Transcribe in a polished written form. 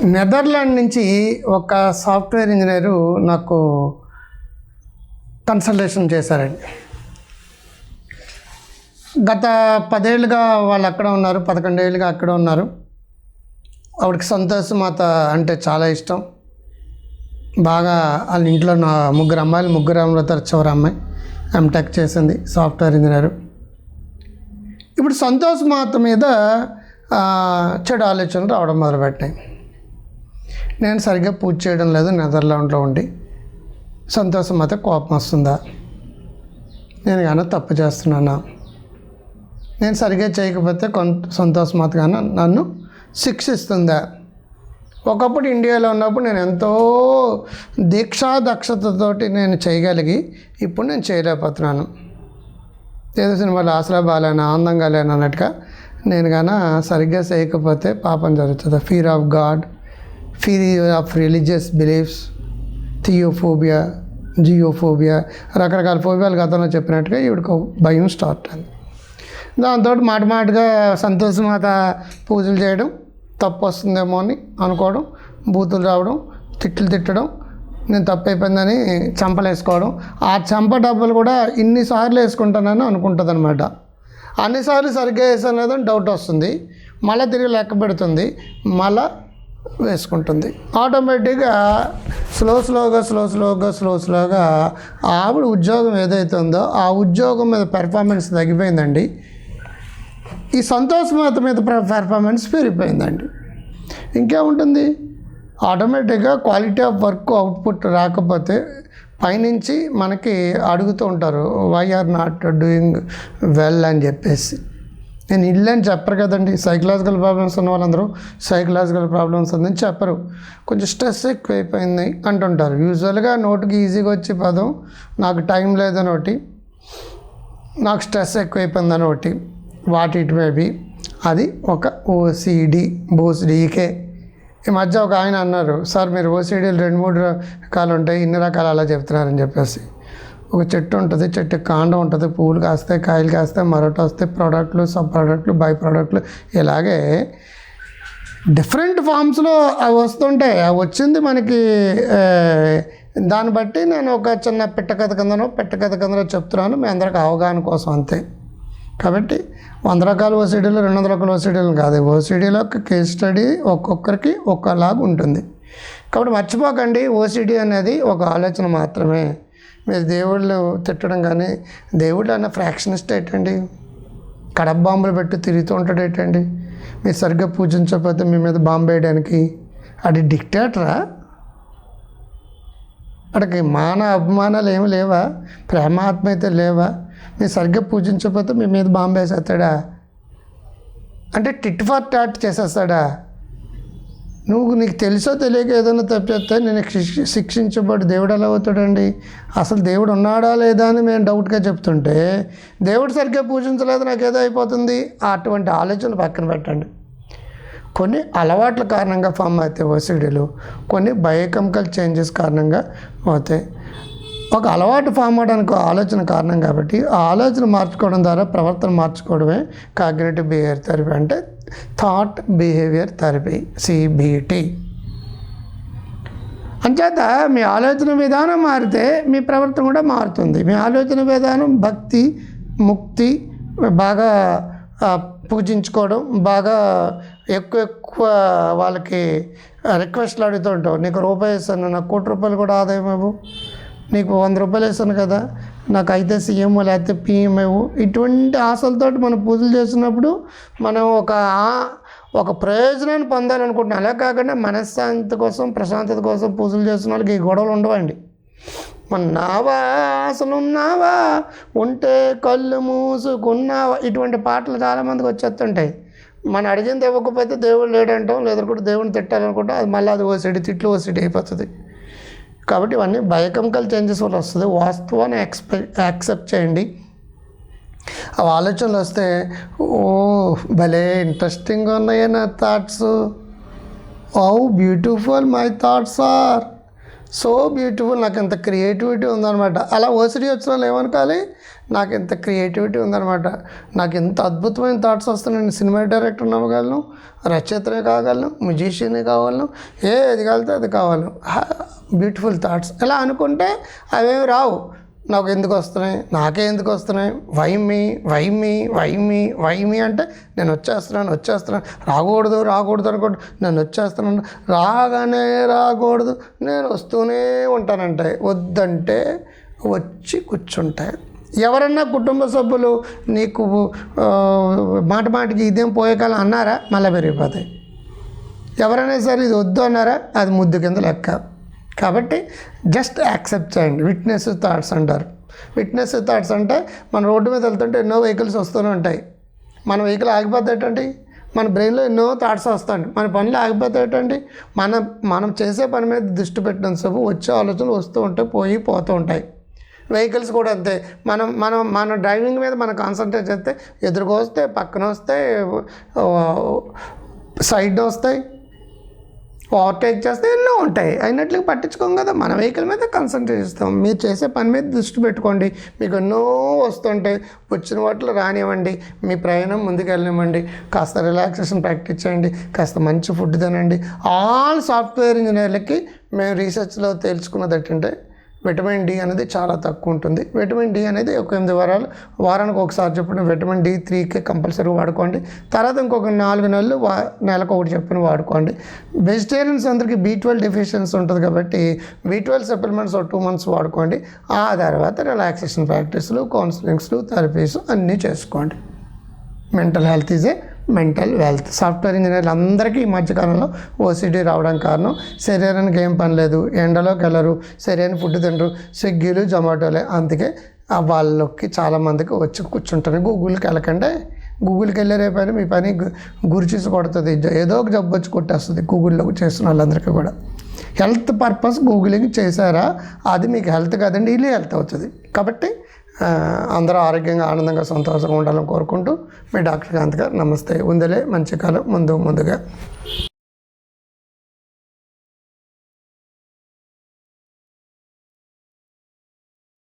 Netherland నుంచి ఒక software engineer నాకు కన్సల్టేషన్ చేశారండి. గత 10 ఏళ్ళుగా వాళ్ళు అక్కడ ఉన్నారు, 11 ఏళ్ళుగా అక్కడ ఉన్నారు. ఆవిడకి సంతోష్ మాత అంటే చాలా ఇష్టం. బాగా వాళ్ళ ఇంట్లో నా 3 అమ్మాయిలు, 3 అమ్మాయిలు చివరి అమ్మాయి ఎంటెక్ చేసింది, సాఫ్ట్వేర్ ఇంజనీరు. ఇప్పుడు సంతోష్ మాత మీద చెడు ఆలోచనలు రావడం మొదలుపెట్టాయి. నేను సరిగ్గా పూజ చేయడం లేదు నెదర్లాండ్లో ఉండి, సంతోష్ మాత కోపం వస్తుందా, నేను కానీ తప్పు చేస్తున్నానా, నేను సరిగ్గా చేయకపోతే సంతోష్ మాత కానీ నన్ను శిక్షిస్తుందా. ఒకప్పుడు ఇండియాలో ఉన్నప్పుడు నేను ఎంతో దక్షతతోటి నేను చేయగలిగి ఇప్పుడు నేను చేయలేకపోతున్నాను. ఏదో సినిమాలో ఆసరా బాలేనా, ఆనందంగా లేను అన్నట్టుగా నేను కానీ సరిగ్గా చేయకపోతే పాపం జరుగుతుంది. Fear of God, fear of religious beliefs, theophobia, geophobia, రకరకాల ఫోబియాలు గతంలో చెప్పినట్టుగా ఈవిడికి భయం స్టార్ట్ అయింది. దాంతో మాటగా సంతోష్ మాత పూజలు చేయడం తప్పు వస్తుందేమో అని అనుకోవడం, బూతులు రావడం, తిట్టడం, నేను తప్పు అయిపోయిందని చంపలేసుకోవడం. ఆ చంప డబ్బులు కూడా ఇన్నిసార్లు వేసుకుంటానని అనుకుంటుంది అనమాట. అన్నిసార్లు సరిగ్గా వేసాను లేదని డౌట్ వస్తుంది, మళ్ళీ తిరిగి లెక్క పెడుతుంది, మళ్ళీ వేసుకుంటుంది. ఆటోమేటిక్గా స్లోగా ఆవిడ ఉద్యోగం ఏదైతే ఉందో ఆ ఉద్యోగం మీద పెర్ఫార్మెన్స్ తగ్గిపోయిందండి. ఈ సంతోష్ మాత మీద పెర్ఫార్మెన్స్ పెరిగిపోయిందండి. ఇంకేముంటుంది, ఆటోమేటిక్గా క్వాలిటీ ఆఫ్ వర్క్ అవుట్పుట్ రాకపోతే పైనుంచి మనకి అడుగుతూ ఉంటారు, why are not doing well అని చెప్పేసి. నేను ఇల్లు అని చెప్పరు కదండి. సైకలాజికల్ ప్రాబ్లమ్స్ ఉన్న వాళ్ళందరూ సైకలాజికల్ ప్రాబ్లమ్స్ ఉందని చెప్పరు. కొంచెం స్ట్రెస్ ఎక్కువైపోయింది అంటుంటారు. యూజువల్గా నోటికి ఈజీగా వచ్చే పదం నాకు టైం లేదని ఒకటి, నాకు స్ట్రెస్ ఎక్కువైపోయిందని ఒకటి, వాట్ ఇట్ మే బి. అది ఒక ఓసిడీకే. ఈ మధ్య ఒక ఆయన అన్నారు, సార్ మీరు ఓసిడీలు 2-3 రకాలు ఉంటాయి, ఇన్ని రకాలు అలా చెప్తున్నారని చెప్పేసి. ఒక చెట్టు ఉంటుంది, చెట్టుకి కాండం ఉంటుంది, పువ్వులు కాస్తాయి, కాయలు కాస్తాయి, మరొకటి వస్తాయి, ప్రోడక్ట్లు, సబ్ ప్రోడక్ట్లు, బై ప్రోడక్ట్లు, ఇలాగే డిఫరెంట్ ఫామ్స్లో అవి వస్తుంటాయి. అవి వచ్చింది మనకి. దాన్ని బట్టి నేను ఒక చిన్న పెట్ట కథ కిందనో చెప్తున్నాను, మీ అందరికి అవగాహన కోసం అంతే. కాబట్టి 100 రకాల ఓసిడీలు, 200 రకాల ఓసిడీలు కాదు. ఓసిడీలో ఒక కేస్ స్టడీ ఒక్కొక్కరికి ఒక్కలాగా ఉంటుంది. కాబట్టి మర్చిపోకండి, ఓసిడీ అనేది ఒక ఆలోచన మాత్రమే. మీరు దేవుళ్ళు తిట్టడం కానీ, దేవుళ్ళు అన్న ఫ్రాక్షనిస్ట్ ఏంటండి, కడప బాంబులు పెట్టి తిరుగుతూ ఉంటాడు ఏంటండి, మీరు సరిగ్గా పూజించకపోతే మీ మీద బాంబు వేయడానికి. అది డిక్టేటరా? అక్కడికి మాన అభిమానాలు ఏమి లేవా, ప్రేమాత్మీయత లేవా? మీరు సరిగ్గా పూజించకపోతే మీ మీద బాంబు వేసేస్తాడా? అంటే టిట్ ఫర్ టాట్ చేసేస్తాడా? నీకు తెలుసో తెలియక ఏదైనా తప్పిస్తే నేను శిక్షించబడి దేవుడు ఎలా అవుతాడండి? అసలు దేవుడు ఉన్నాడా లేదా అని మేము డౌట్గా చెప్తుంటే, దేవుడు సరిగ్గా పూజించలేదు నాకు ఏదో అయిపోతుంది, అటువంటి ఆలోచన పక్కన పెట్టండి. కొన్ని అలవాట్ల కారణంగా ఫామ్ అవుతాయి ఓసిడీలు, కొన్ని బయోకెమికల్ చేంజెస్ కారణంగా అవుతాయి. ఒక అలవాటు ఫామ్ అవడానికి ఆలోచన కారణం కాబట్టి ఆ ఆలోచన మార్చుకోవడం ద్వారా ప్రవర్తన మార్చుకోవడమే కాగ్నిటివ్ బిహేవియర్ థెరపీ, అంటే థాట్ బిహేవియర్ థెరపీ, CBT. అంచేత మీ ఆలోచన విధానం మారితే మీ ప్రవర్తన కూడా మారుతుంది. మీ ఆలోచన విధానం భక్తి, ముక్తి, బాగా పూజించుకోవడం, బాగా ఎక్కువ వాళ్ళకి రిక్వెస్ట్లు అడుగుతూ ఉంటావు. నీకు రూపాయి ఇస్తాను, నాకు 1 కోటి రూపాయలు కూడా ఆదాయం ఇవ్వు, నీకు 100 రూపాయలు ఇస్తాను కదా, నాకు అయితే సీఎం లేకపోతే PM ఇవ్వు. ఇటువంటి ఆశలతోటి మనం పూజలు చేసినప్పుడు మనం ఒక ప్రయోజనాన్ని పొందాలనుకుంటున్నాం. అలా కాకుండా మనశ్శాంతి కోసం, ప్రశాంతత కోసం పూజలు చేసిన వాళ్ళకి ఈ గొడవలు ఉండవండి. ఉన్నావా అసలు ఉన్నావా, ఉంటే కళ్ళు మూసుకున్నావా, ఇటువంటి పాటలు చాలామందికి వచ్చేస్తుంటాయి. మనం అడిగింది ఇవ్వకపోతే దేవుడు లేడంటాం, లేదంటే దేవుడిని తిట్టాలనుకుంటాం, అది మళ్ళీ అది ఓసిడి అయిపోతుంది. కాబట్టి ఇవన్నీ బయోకెమికల్ చేంజెస్ వల్ల వస్తుంది. వాస్తవాన్ని యాక్సెప్ట్ చేయండి. ఆ ఆలోచనలు వస్తే, ఓ భలే ఇంట్రెస్టింగ్గా ఉన్నాయి నా thoughts, how beautiful my thoughts are, so beautiful, నాకు ఎంత క్రియేటివిటీ ఉందన్నమాట. అలా ఓసిడి వచ్చిన వాళ్ళు ఏమనుకోవాలి, నాకు ఎంత క్రియేటివిటీ ఉందన్నమాట, నాకు ఎంత అద్భుతమైన థాట్స్ వస్తున్నాయి. నేను సినిమా డైరెక్టర్ అవ్వగలను, రచయితనే కాగలను, మ్యూజిషియనే కావాలను, ఏది కావాలితే అది కావాలి. బ్యూటిఫుల్ థాట్స్ ఇలా అనుకుంటే అవేమి రావు. నాకు ఎందుకు వస్తున్నాయి, నాకే ఎందుకు వస్తున్నాయి, వైమి అంటే నేను వచ్చేస్తున్నాను, రాకూడదు అనుకోండి, నేను వచ్చేస్తున్నాను, రాగానే రాకూడదు, నేను వస్తూనే ఉంటానంటే, వద్దంటే వచ్చి కూర్చుంటాయి. ఎవరన్నా కుటుంబ సభ్యులు నీకు మాటికి ఇదేం పోయే కాలం అన్నారా, మళ్ళీ పెరిగిపోతాయి. ఎవరైనా సరే ఇది వద్దు అన్నారా, అది ముద్దు కింద లెక్క. కాబట్టి జస్ట్ యాక్సెప్ట్ చేయండి. విట్నెస్ థాట్స్ అంటారు. విట్నెస్ థాట్స్ అంటే మన రోడ్డు మీద వెళ్తుంటే ఎన్నో వెహికల్స్ వస్తూనే ఉంటాయి. మన వెహికల్ ఆగిపోతే ఏంటండి, మన బ్రెయిన్లో ఎన్నో థాట్స్ వస్తాయి. మన పనులు ఆగిపోతే ఏంటండి, మనం చేసే పని మీద దృష్టి పెట్టినంతసేపు వచ్చే ఆలోచనలు వస్తూ ఉంటాయి, పోతూ ఉంటాయి. వెహికల్స్ కూడా అంతే. మన డ్రైవింగ్ మీద మనం కాన్సన్ట్రేట్ చేస్తే ఎదురుగా వస్తే, పక్కన వస్తాయి, సైడ్ వస్తాయి, ఓవర్టేక్ చేస్తే ఎన్నో ఉంటాయి. అయినట్లుగా పట్టించుకోం కదా, మన వెహికల్ మీద కాన్సన్ట్రేట్ చేస్తాం. మీరు చేసే పని మీద దృష్టి పెట్టుకోండి. మీకు ఎన్నో వస్తుంటాయి, వచ్చిన వాటిలో రానివ్వండి, మీ ప్రయాణం ముందుకు వెళ్ళనివ్వండి. కాస్త రిలాక్సేషన్ ప్రాక్టీస్ చేయండి, కాస్త మంచి ఫుడ్ తినండి. ఆల్ సాఫ్ట్వేర్ ఇంజనీర్లకి మేము రీసెర్చ్లో తెలుసుకున్నది ఏంటంటే విటమిన్ డి అనేది చాలా తక్కువ ఉంటుంది. విటమిన్ డి అనేది ఒక 8 వారానికి ఒకసారి చెప్పిన విటమిన్ డి 3 కంపల్సరీ వాడుకోండి. తర్వాత ఇంకొక 4 నెలలు నెలకు ఒకటి చెప్పిన వాడుకోండి. వెజిటేరియన్స్ అందరికీ B12 డెఫిషియన్సీ ఉంటుంది కాబట్టి B12 సప్లిమెంట్స్ 2 months వాడుకోండి. ఆ తర్వాత రిలాక్సేషన్ ప్రాక్టీస్లు, కౌన్సిలింగ్స్లు, థెరపీస్ అన్నీ చేసుకోండి. Mental health is a mental wealth. Software ఇంజనీర్లు అందరికీ ఈ మధ్యకాలంలో OCD రావడానికి కారణం శరీరానికి ఏం పని లేదు, ఎండలోకి వెళ్ళరు, సరైన ఫుడ్ తినరు, స్విగ్గీలు, జొమాటోలే. అందుకే వాళ్ళకి చాలామందికి వచ్చి కూర్చుంటారు. గూగుల్కి వెళ్ళకండి. గూగుల్కి వెళ్ళే రేపైనా మీ పని గురిచేసి కొడుతుంది, ఏదో ఒక జబ్బు వచ్చి కొట్టేస్తుంది. గూగుల్లో చేస్తున్న వాళ్ళందరికీ కూడా హెల్త్ పర్పస్ గూగులింగ్ చేశారా, అది మీకు హెల్త్ కాదండి, ఇల్లు హెల్త్ అవుతుంది. కాబట్టి అందరూ ఆరోగ్యంగా, ఆనందంగా, సంతోషంగా ఉండాలని కోరుకుంటూ మీ డాక్టర్ క్రాంతికార్. నమస్తే. ఉందలే మంచి కాలం ముందుగా.